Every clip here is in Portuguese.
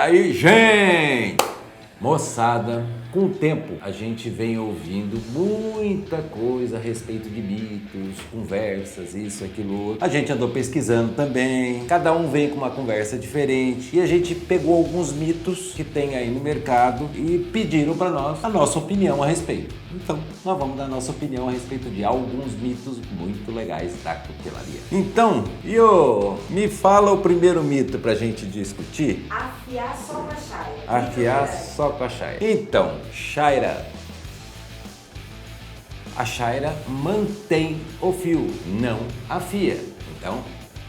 aí, gente? Moçada, com o tempo a gente vem ouvindo muita coisa a respeito de mitos, conversas, isso, aquilo outro. A gente andou pesquisando também, cada um vem com uma conversa diferente e a gente pegou alguns mitos que tem aí no mercado e pediram para nós a nossa opinião a respeito. Então, nós vamos dar a nossa opinião a respeito de alguns mitos muito legais da cutelaria. Então, me fala o primeiro mito pra gente discutir. Afiar só com a chaira. Afiar só com a chaira. Então, chaira. A chaira mantém o fio, não afia. Então,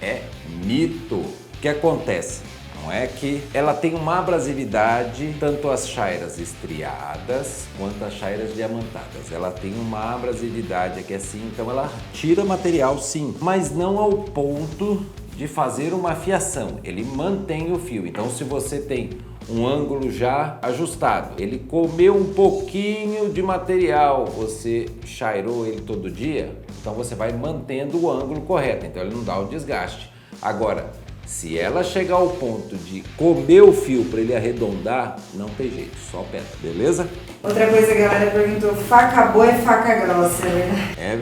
é mito. O que acontece? Não é que ela tem uma abrasividade, tanto as chairas estriadas quanto as chairas diamantadas. Ela tem uma abrasividade aqui assim, então ela tira material sim, mas não ao ponto de fazer uma afiação. Ele mantém o fio. Então se você tem um ângulo já ajustado, ele comeu um pouquinho de material, você chairou ele todo dia, então você vai mantendo o ângulo correto, então ele não dá o desgaste. Agora, se ela chegar ao ponto de comer o fio para ele arredondar, não tem jeito, só pedra, beleza? Outra coisa que a galera perguntou, faca boa é faca grossa, né? É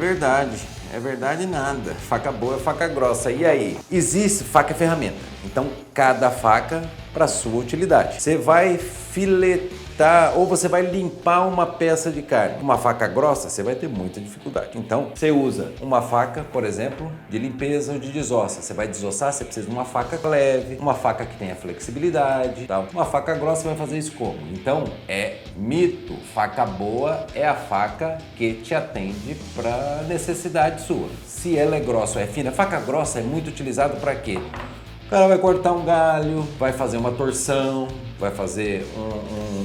verdade nada. Faca boa é faca grossa. E aí? Existe faca ferramenta. Então, cada faca para sua utilidade. Você vai filetar ou você vai limpar uma peça de carne. Uma faca grossa, você vai ter muita dificuldade. Então, você usa uma faca, por exemplo, de limpeza ou de desossa. Você vai desossar, você precisa de uma faca leve, uma faca que tenha flexibilidade, tal. Uma faca grossa vai fazer isso como? Então, é mito. Faca boa é a faca que te atende para necessidade sua. Se ela é grossa ou é fina, faca grossa é muito utilizada para quê? O cara vai cortar um galho, vai fazer uma torção, vai fazer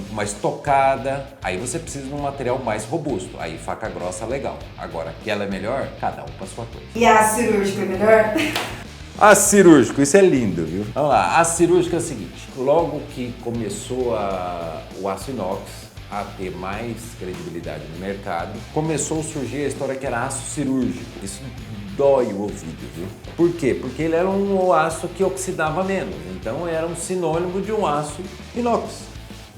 uma estocada, aí você precisa de um material mais robusto, aí faca grossa é legal. Agora, que ela é melhor, cada um com a sua coisa. E a cirúrgica é melhor? A cirúrgico, isso é lindo, viu? Vamos lá, a cirúrgica é o seguinte, logo que começou o aço inox a ter mais credibilidade no mercado, começou a surgir a história que era aço cirúrgico. Isso dói o ouvido, viu? Por quê? Porque ele era um aço que oxidava menos, então era um sinônimo de um aço inox,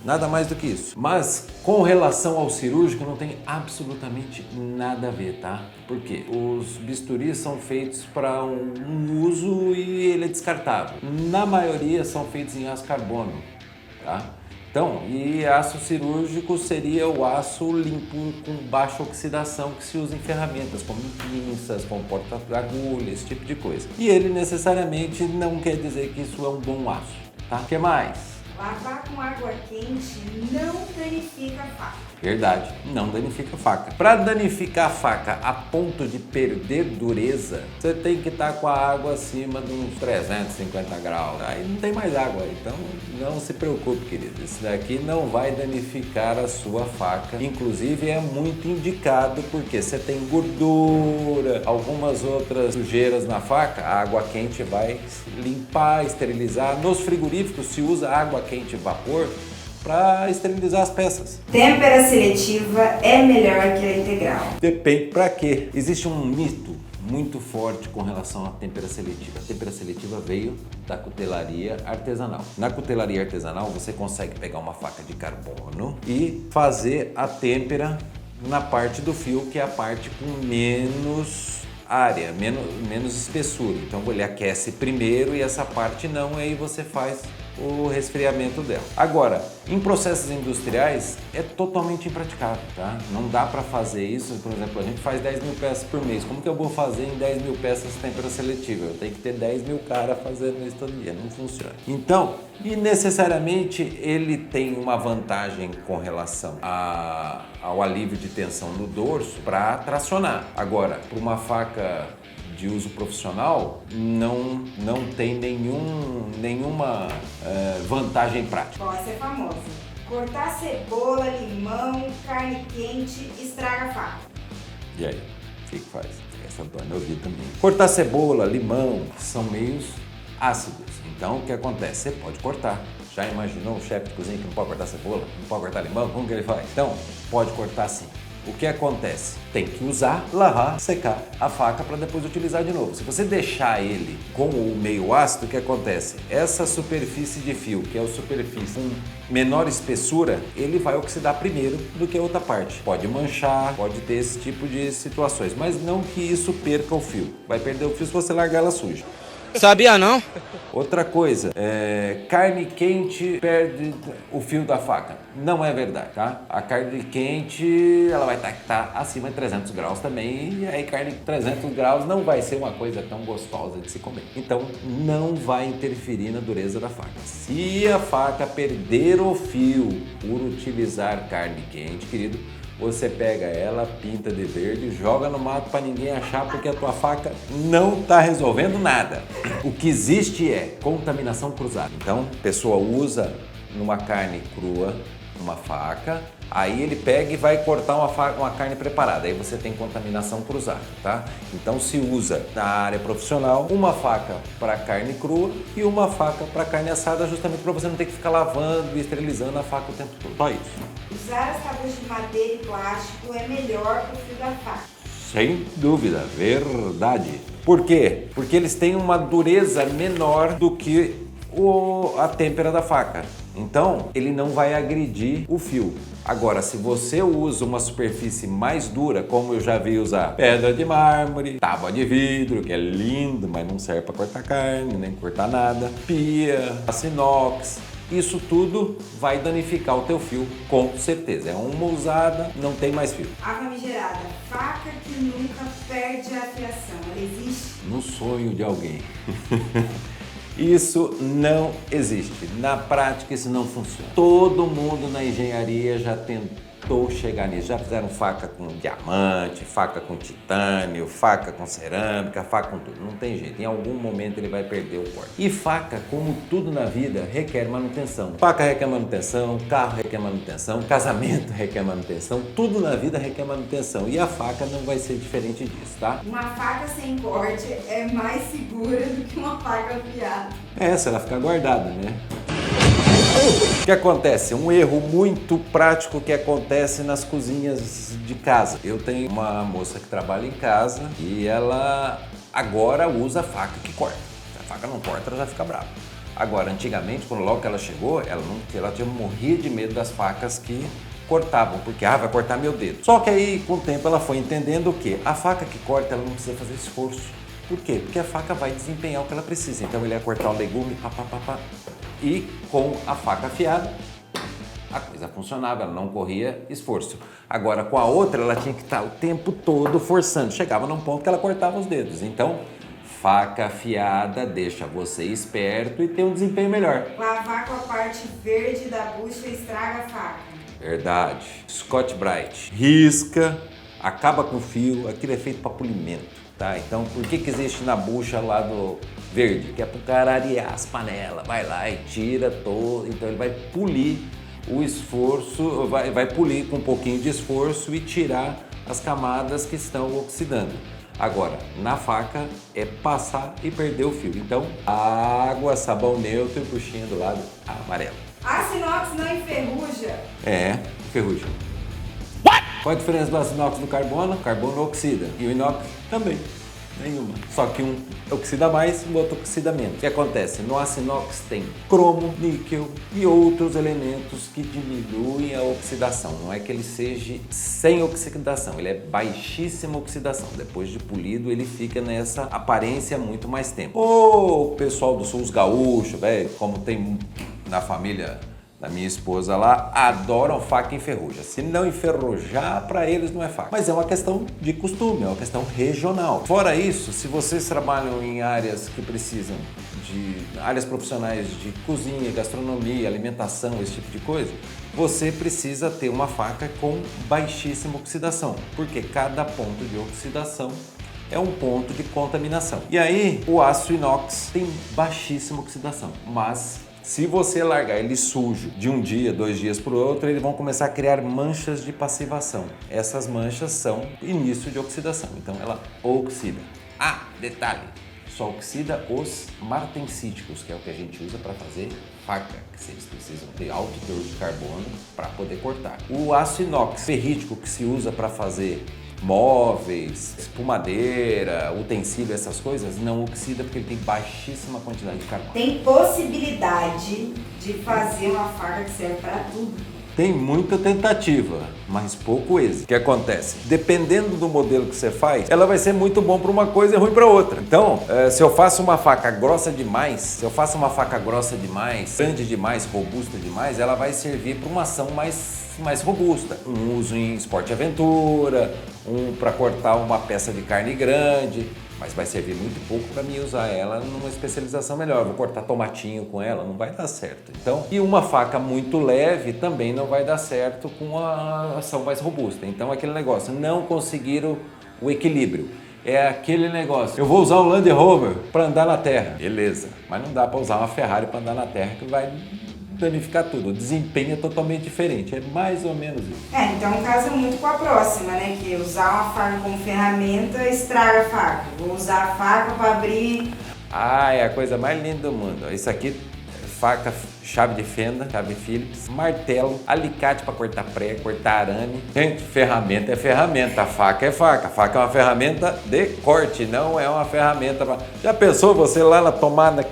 nada mais do que isso. Mas com relação ao cirúrgico não tem absolutamente nada a ver, tá? Por quê? Os bisturis são feitos para um uso e ele é descartável. Na maioria são feitos em aço carbono, tá? Então, e aço cirúrgico seria o aço limpo com baixa oxidação que se usa em ferramentas como pinças, como porta-agulha, esse tipo de coisa. E ele necessariamente não quer dizer que isso é um bom aço, tá? O que mais? Lavar com água quente não danifica a faca. Verdade, não danifica a faca. Para danificar a faca a ponto de perder dureza, você tem que estar com a água acima de uns 350 graus. Aí não tem mais água, então não se preocupe, querido. Isso daqui não vai danificar a sua faca. Inclusive é muito indicado porque você tem gordura, algumas outras sujeiras na faca, a água quente vai limpar, esterilizar. Nos frigoríficos se usa água quente vapor para esterilizar as peças. Têmpera seletiva é melhor que a integral. Depende para quê. Existe um mito muito forte com relação à têmpera seletiva. A têmpera seletiva veio da cutelaria artesanal. Na cutelaria artesanal você consegue pegar uma faca de carbono e fazer a têmpera na parte do fio, que é a parte com menos área, menos espessura. Então ele aquece primeiro e essa parte não, aí você faz o resfriamento dela. Agora, em processos industriais é totalmente impraticável, tá? Não dá para fazer isso, por exemplo, a gente faz 10 mil peças por mês. Como que eu vou fazer em 10 mil peças têmpera seletiva? Eu tenho que ter 10 mil caras fazendo isso todo dia, não funciona. Então, e necessariamente ele tem uma vantagem com relação ao alívio de tensão no dorso para tracionar. Agora, para uma faca de uso profissional, não tem nenhuma vantagem prática. Bom, essa é famosa. Cortar cebola, limão, carne quente, estraga a faca. E aí, o que faz? Essa dói no ouvido também. Cortar cebola, limão, são meios ácidos. Então, o que acontece? Você pode cortar. Já imaginou o chefe de cozinha que não pode cortar cebola? Não pode cortar limão? Como que ele faz? Então, pode cortar sim. o que acontece? Tem que usar, lavar, secar a faca para depois utilizar de novo. Se você deixar ele com o meio ácido, o que acontece? Essa superfície de fio, que é a superfície com menor espessura, ele vai oxidar primeiro do que a outra parte. Pode manchar, pode ter esse tipo de situações, mas não que isso perca o fio. Vai perder o fio se você largar ela suja. Sabia não? Outra coisa, carne quente perde o fio da faca. Não é verdade, tá? A carne quente, ela vai estar acima de 300 graus também, e aí carne de 300 graus não vai ser uma coisa tão gostosa de se comer. Então, não vai interferir na dureza da faca. Se a faca perder o fio por utilizar carne quente, querido, você pega ela, pinta de verde, joga no mato para ninguém achar, porque a tua faca não está resolvendo nada. O que existe é contaminação cruzada. Então, a pessoa usa numa carne crua uma faca, aí ele pega e vai cortar uma carne preparada, aí você tem contaminação cruzada, tá? Então se usa na área profissional uma faca para carne crua e uma faca para carne assada, justamente para você não ter que ficar lavando e esterilizando a faca o tempo todo. Só isso. Usar as tábuas de madeira e plástico é melhor para o fio da faca. Sem dúvida, verdade. Por quê? Porque eles têm uma dureza menor do que a têmpera da faca. Então, ele não vai agredir o fio. Agora, se você usa uma superfície mais dura, como eu já vi usar pedra de mármore, tábua de vidro, que é lindo, mas não serve para cortar carne, nem cortar nada, pia, aço inox, isso tudo vai danificar o teu fio, com certeza. É uma usada, não tem mais fio. A famigerada faca que nunca perde a afiação, ela existe? No sonho de alguém. Isso não existe. Na prática, isso não funciona. Todo mundo na engenharia já tentou chegar nisso. Já fizeram faca com diamante, faca com titânio, faca com cerâmica, faca com tudo. Não tem jeito. Em algum momento ele vai perder o corte. E faca, como tudo na vida, requer manutenção. Faca requer manutenção, carro requer manutenção, casamento requer manutenção. Tudo na vida requer manutenção. E a faca não vai ser diferente disso, tá? Uma faca sem corte é mais segura do que uma faca afiada. Se ela ficar guardada, né? O que acontece? Um erro muito prático que acontece nas cozinhas de casa. Eu tenho uma moça que trabalha em casa e ela agora usa faca que corta. Se a faca não corta, ela já fica brava. Agora, antigamente, quando logo que ela chegou, ela morria de medo das facas que cortavam, porque vai cortar meu dedo. Só que aí, com o tempo, ela foi entendendo que a faca que corta, ela não precisa fazer esforço. Por quê? Porque a faca vai desempenhar o que ela precisa. Então ele ia cortar o legume, e com a faca afiada, a coisa funcionava, ela não corria esforço. Agora com a outra, ela tinha que estar o tempo todo forçando. Chegava num ponto que ela cortava os dedos. Então, faca afiada deixa você esperto e tem um desempenho melhor. Lavar com a parte verde da bucha estraga a faca. Verdade. Scotch-Brite. Risca, acaba com o fio, aquilo é feito para polimento. Tá, então por que existe na bucha lá do verde? Que é pro cara arear as panelas, vai lá e tira todo, então ele vai polir o esforço, vai polir com um pouquinho de esforço e tirar as camadas que estão oxidando. Agora, na faca é passar e perder o fio, então água, sabão neutro e buchinha do lado amarelo. Aço inox não enferruja? Enferruja. Qual a diferença do aço inox do carbono? O carbono oxida e o inox também. Nenhuma. Só que um oxida mais e o outro oxida menos. O que acontece? No aço inox tem cromo, níquel e outros elementos que diminuem a oxidação. Não é que ele seja sem oxidação, ele é baixíssima oxidação. Depois de polido, ele fica nessa aparência muito mais tempo. O pessoal do sul, os gaúchos, velho, como tem na família da minha esposa lá, adoram faca enferruja. Se não enferrujar, para eles não é faca. Mas é uma questão de costume, é uma questão regional. Fora isso, se vocês trabalham em áreas que precisam de áreas profissionais de cozinha, gastronomia, alimentação, esse tipo de coisa, você precisa ter uma faca com baixíssima oxidação, porque cada ponto de oxidação é um ponto de contaminação. E aí, o aço inox tem baixíssima oxidação, mas se você largar ele sujo de um dia, 2 dias para o outro, eles vão começar a criar manchas de passivação. Essas manchas são início de oxidação, então ela oxida. Detalhe, só oxida os martensíticos, que é o que a gente usa para fazer faca, que eles precisam ter alto teor de carbono para poder cortar. O aço inox ferrítico, que se usa para fazer móveis, espumadeira, utensílio, essas coisas, não oxida porque ele tem baixíssima quantidade de carbono. Tem possibilidade de fazer uma faca que serve para tudo. Tem muita tentativa, mas pouco êxito. O que acontece? Dependendo do modelo que você faz, ela vai ser muito bom para uma coisa e ruim para outra. Então, se eu faço uma faca grossa demais, grande demais, robusta demais, ela vai servir para uma ação mais robusta. Um uso em esporte e aventura, para cortar uma peça de carne grande. Mas vai servir muito pouco para mim usar ela numa especialização melhor. Eu vou cortar tomatinho com ela, não vai dar certo. Então, e uma faca muito leve também não vai dar certo com a ação mais robusta. Então, aquele negócio, não conseguiram o equilíbrio. É aquele negócio, eu vou usar um Land Rover para andar na terra. Beleza, mas não dá para usar uma Ferrari para andar na terra que vai danificar tudo. O desempenho é totalmente diferente, é mais ou menos isso. Então casa muito com a próxima, né? Que usar uma faca como ferramenta estraga a faca. Vou usar a faca para abrir. É a coisa mais linda do mundo. Isso aqui, faca, chave de fenda, chave Phillips, martelo, alicate para cortar prego, cortar arame. Gente, ferramenta é ferramenta, faca é faca. Faca é uma ferramenta de corte, não é uma ferramenta para... Já pensou você lá na tomada...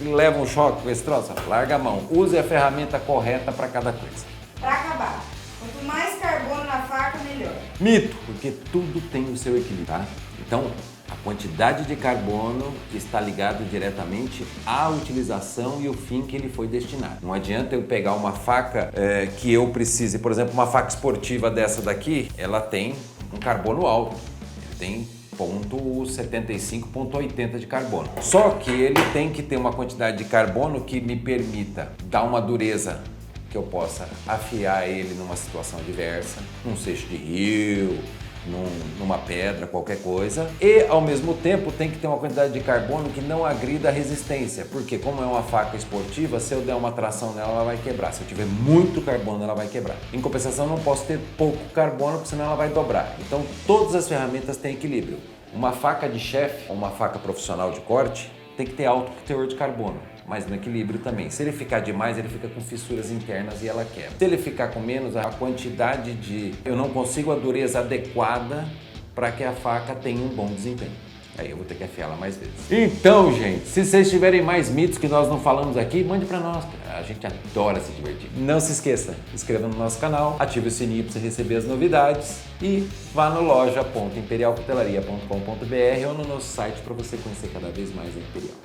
leva um choque com esse troço? Larga a mão. Use a ferramenta correta para cada coisa. Para acabar, quanto mais carbono na faca, melhor. Mito, porque tudo tem o seu equilíbrio, tá? Então, a quantidade de carbono que está ligado diretamente à utilização e o fim que ele foi destinado. Não adianta eu pegar uma faca que eu precise, por exemplo, uma faca esportiva dessa daqui, ela tem um carbono alto, ele tem 0,75, 0,80 de carbono. Só que ele tem que ter uma quantidade de carbono que me permita dar uma dureza que eu possa afiar ele numa situação adversa, num seixo de rio, numa pedra, qualquer coisa. E, ao mesmo tempo, tem que ter uma quantidade de carbono que não agrida a resistência, porque como é uma faca esportiva, se eu der uma tração nela, ela vai quebrar. Se eu tiver muito carbono, ela vai quebrar. Em compensação, não posso ter pouco carbono, porque senão ela vai dobrar. Então, todas as ferramentas têm equilíbrio. Uma faca de chefe, ou uma faca profissional de corte, tem que ter alto teor de carbono, mas no equilíbrio também. Se ele ficar demais, ele fica com fissuras internas e ela quebra. Se ele ficar com menos, a quantidade de... eu não consigo a dureza adequada para que a faca tenha um bom desempenho. Aí eu vou ter que afiar ela mais vezes. Então, gente, se vocês tiverem mais mitos que nós não falamos aqui, mande para nós. A gente adora se divertir. Não se esqueça, se inscreva no nosso canal, ative o sininho para você receber as novidades e vá no loja.imperialcutelaria.com.br ou no nosso site para você conhecer cada vez mais a Imperial.